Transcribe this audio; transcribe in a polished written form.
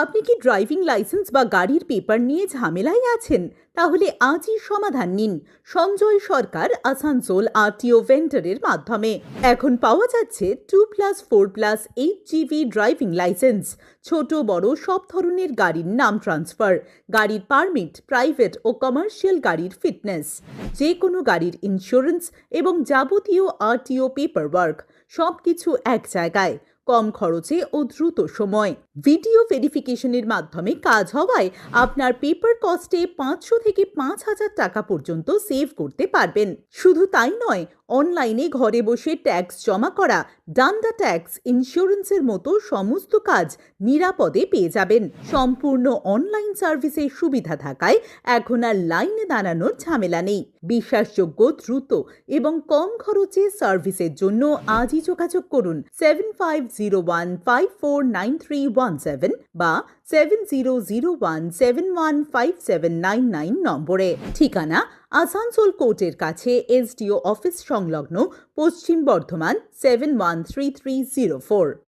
আপনি কি driving licence বা গাড়ির পেপার নিয়ে ঝামেলায় আছেন? তাহলে আজই সমাধান নিন সঞ্জয় সরকার আসানসোল আরটিও ভেন্ডারের মাধ্যমে। এখন পাওয়া যাচ্ছে 2+4+8 GB ড্রাইভিং লাইসেন্স, ছোট বড় সব ধরনের গাড়ির নাম ট্রান্সফার, গাড়ির পারমিট, প্রাইভেট ও কমার্শিয়াল গাড়ির ফিটনেস, যে কোনো গাড়ির ইন্স্যুরেন্স এবং যাবতীয় আরটিও পেপার ওয়ার্ক সবকিছু এক জায়গায়, কম খরচে ও দ্রুত সময়। ভিডিও ভেরিফিকেশনের মাধ্যমে কাজ হওয়ায় আপনার পেপার কস্টে 500 থেকে 5,000 টাকা পর্যন্ত সেভ করতে পারবেন। শুধু তাই নয়, অনলাইনে ঘরে বসে ট্যাক্স জমা করা, ডান্ডা ট্যাক্স, ইন্স্যুরেন্সের মতো সমস্ত কাজ নিরাপদে পেয়ে যাবেন। সম্পূর্ণ অনলাইন সার্ভিসের সুবিধা থাকায় এখন আর লাইনে দাঁড়ানোর ঝামেলা নেই। বিশ্বাসযোগ্য, দ্রুত এবং কম খরচে সার্ভিসের জন্য আজই যোগাযোগ করুন 7501549317 বা 7001715799 নম্বরে। ঠিকানা আসানসোল কোর্টের কাছে, এসডিও অফিস সংলগ্ন, পশ্চিম বর্ধমান 713304।